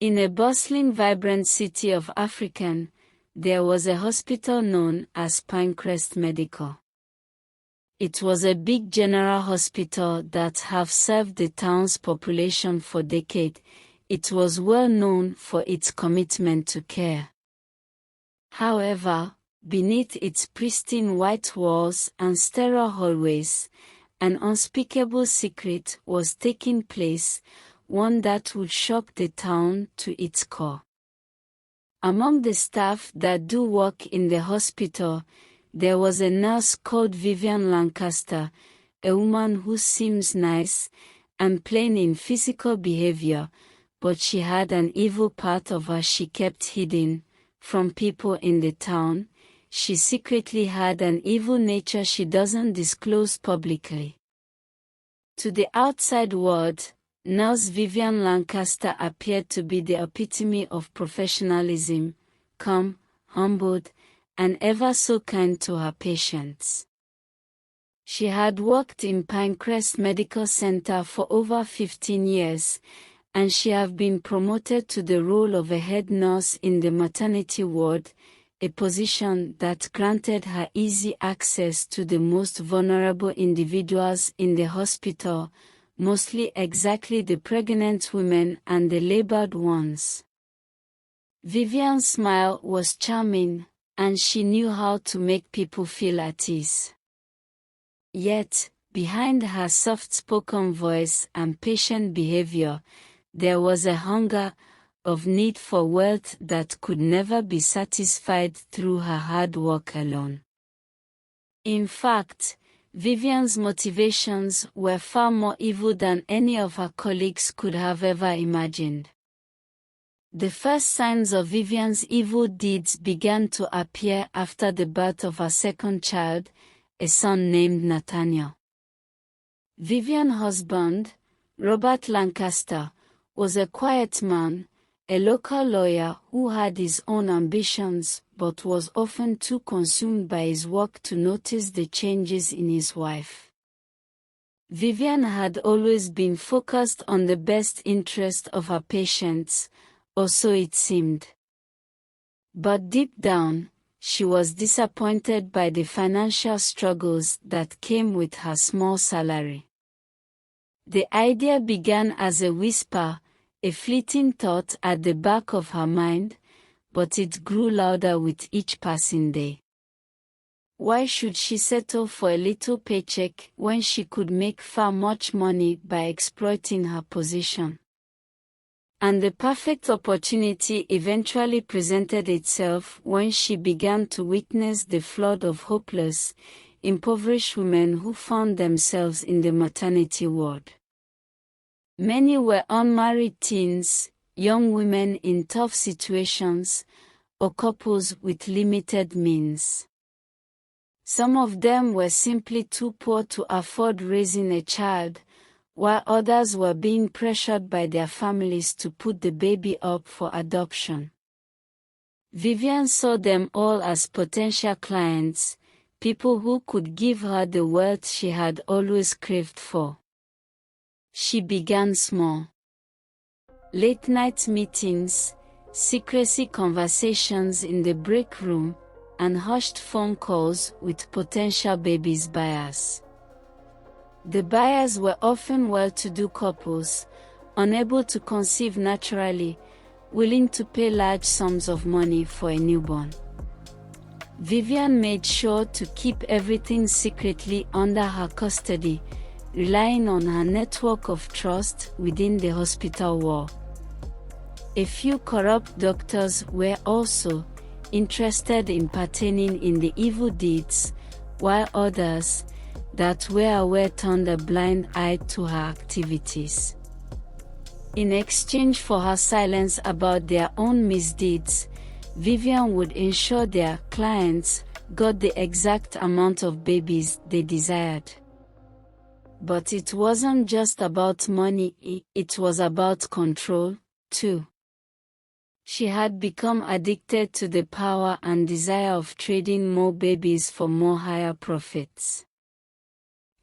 In a bustling, vibrant city of African, there was a hospital known as Pinecrest Medical. It was a big general hospital that have served the town's population for decades. It was well known for its commitment to care. However, beneath its pristine white walls and sterile hallways, an unspeakable secret was taking place, one that would shock the town to its core. Among the staff that do work in the hospital, there was a nurse called Vivian Lancaster, a woman who seems nice and plain in physical behavior, but she had an evil part of her she kept hidden from people in the town. She secretly had an evil nature she doesn't disclose publicly. To the outside world, Nurse Vivian Lancaster appeared to be the epitome of professionalism, calm, humbled, and ever so kind to her patients. She had worked in Pinecrest Medical Center for over 15 years, and she had been promoted to the role of a head nurse in the maternity ward, a position that granted her easy access to the most vulnerable individuals in the hospital, mostly exactly the pregnant women and the labored ones. Vivian's smile was charming, and she knew how to make people feel at ease. Yet, behind her soft-spoken voice and patient behavior, there was a hunger of need for wealth that could never be satisfied through her hard work alone. In fact, Vivian's motivations were far more evil than any of her colleagues could have ever imagined. The first signs of Vivian's evil deeds began to appear after the birth of her second child, a son named Nathaniel. Vivian's husband, Robert Lancaster, was a quiet man, a local lawyer who had his own ambitions but was often too consumed by his work to notice the changes in his wife. Vivian had always been focused on the best interest of her patients, or so it seemed. But deep down, she was disappointed by the financial struggles that came with her small salary. The idea began as a whisper, a fleeting thought at the back of her mind, but it grew louder with each passing day. Why should she settle for a little paycheck when she could make far much money by exploiting her position? And the perfect opportunity eventually presented itself when she began to witness the flood of hopeless, impoverished women who found themselves in the maternity ward. Many were unmarried teens, young women in tough situations, or couples with limited means. Some of them were simply too poor to afford raising a child, while others were being pressured by their families to put the baby up for adoption. Vivian saw them all as potential clients, people who could give her the wealth she had always craved for. She began small. Late-night meetings, secrecy conversations in the break room, and hushed phone calls with potential babies buyers. The buyers were often well-to-do couples, unable to conceive naturally, willing to pay large sums of money for a newborn. Vivian made sure to keep everything secretly under her custody, relying on her network of trust within the hospital wall. A few corrupt doctors were also interested in participating in the evil deeds, while others that were aware turned a blind eye to her activities. In exchange for her silence about their own misdeeds, Vivian would ensure their clients got the exact amount of babies they desired. But it wasn't just about money, it was about control, too. She had become addicted to the power and desire of trading more babies for more higher profits.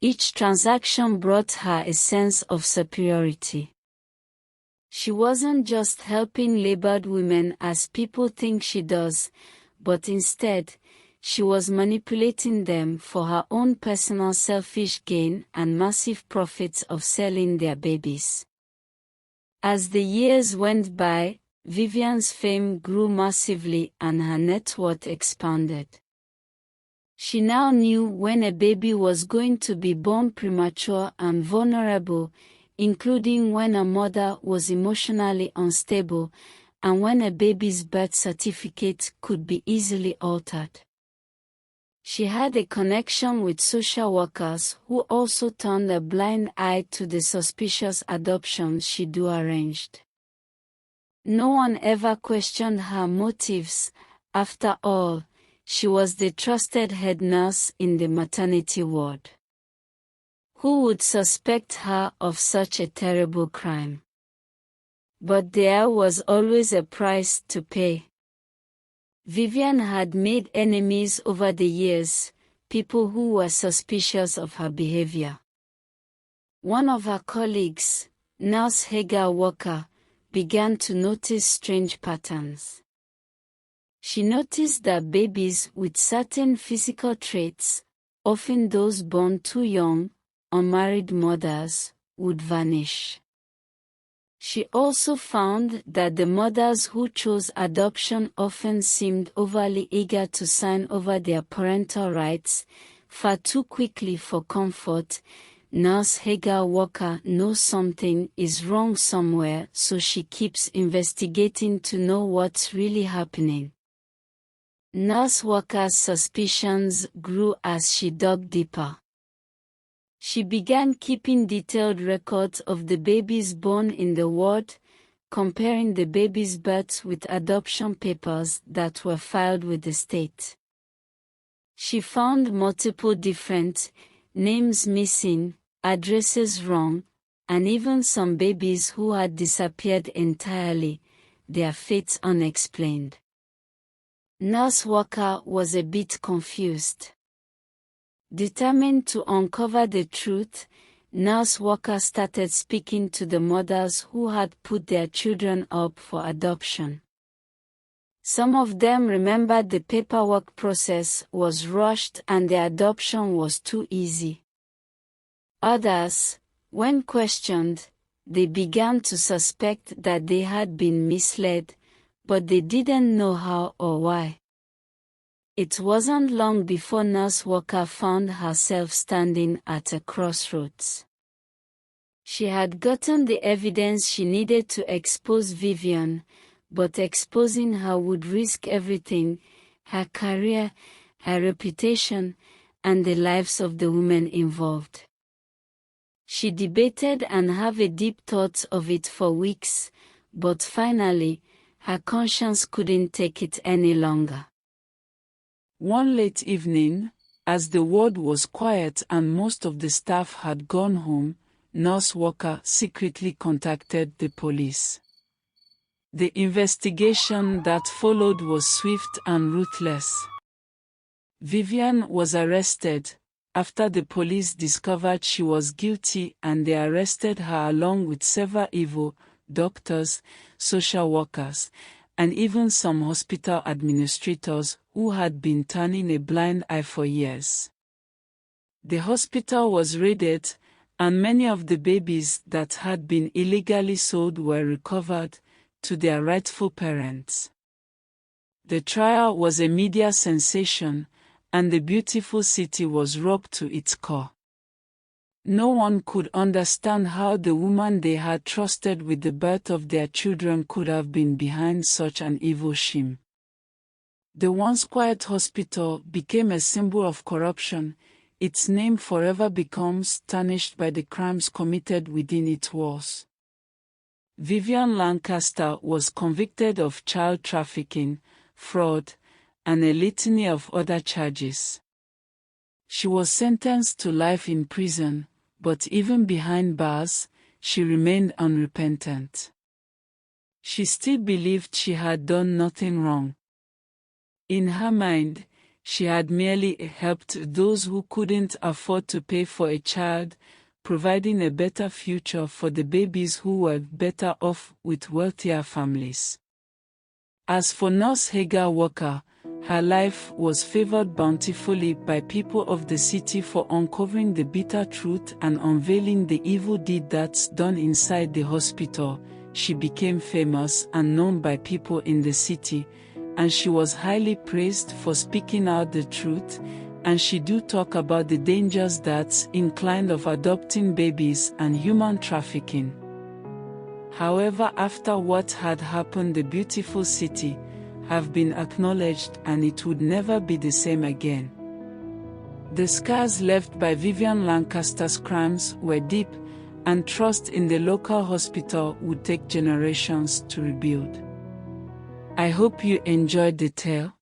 Each transaction brought her a sense of superiority. She wasn't just helping labored women as people think she does, but instead, she was manipulating them for her own personal selfish gain and massive profits of selling their babies. As the years went by, Vivian's fame grew massively and her net worth expanded. She now knew when a baby was going to be born premature and vulnerable, including when a mother was emotionally unstable, and when a baby's birth certificate could be easily altered. She had a connection with social workers who also turned a blind eye to the suspicious adoptions she'd arranged. No one ever questioned her motives. After all, she was the trusted head nurse in the maternity ward. Who would suspect her of such a terrible crime? But there was always a price to pay. Vivian had made enemies over the years, people who were suspicious of her behavior. One of her colleagues, Nurse Hagar Walker, began to notice strange patterns. She noticed that babies with certain physical traits, often those born too young, unmarried mothers, would vanish. She also found that the mothers who chose adoption often seemed overly eager to sign over their parental rights, far too quickly for comfort. Nurse Hagar Walker knows something is wrong somewhere, so she keeps investigating to know what's really happening. Nurse Walker's suspicions grew as she dug deeper. She began keeping detailed records of the babies born in the ward, comparing the babies' births with adoption papers that were filed with the state. She found multiple different names missing, addresses wrong, and even some babies who had disappeared entirely, their fates unexplained. Nurse Walker was a bit confused. Determined to uncover the truth, Nurse Walker started speaking to the mothers who had put their children up for adoption. Some of them remembered the paperwork process was rushed and the adoption was too easy. Others, when questioned, they began to suspect that they had been misled, but they didn't know how or why. It wasn't long before Nurse Walker found herself standing at a crossroads. She had gotten the evidence she needed to expose Vivian, but exposing her would risk everything: her career, her reputation, and the lives of the women involved. She debated and had a deep thought of it for weeks, but finally, her conscience couldn't take it any longer. One late evening, as the ward was quiet and most of the staff had gone home, Nurse Walker secretly contacted the police. The investigation that followed was swift and ruthless. Vivian was arrested after the police discovered she was guilty, and they arrested her along with several evil doctors, social workers, and even some hospital administrators who had been turning a blind eye for years. The hospital was raided, and many of the babies that had been illegally sold were recovered to their rightful parents. The trial was a media sensation, and the beautiful city was rocked to its core. No one could understand how the woman they had trusted with the birth of their children could have been behind such an evil scheme. The once quiet hospital became a symbol of corruption, its name forever becomes tarnished by the crimes committed within its walls. Vivian Lancaster was convicted of child trafficking, fraud, and a litany of other charges. She was sentenced to life in prison, but even behind bars, she remained unrepentant. She still believed she had done nothing wrong. In her mind, she had merely helped those who couldn't afford to pay for a child, providing a better future for the babies who were better off with wealthier families. As for Nurse Hagar Walker, her life was favored bountifully by people of the city for uncovering the bitter truth and unveiling the evil deed that's done inside the hospital. She became famous and known by people in the city, and she was highly praised for speaking out the truth, and she do talk about the dangers that's inclined of adopting babies and human trafficking. However, after what had happened, the beautiful city have been acknowledged, and it would never be the same again. The scars left by Vivian Lancaster's crimes were deep, and trust in the local hospital would take generations to rebuild. I hope you enjoyed the tale.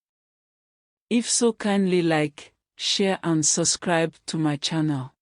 If so, kindly like, share and subscribe to my channel.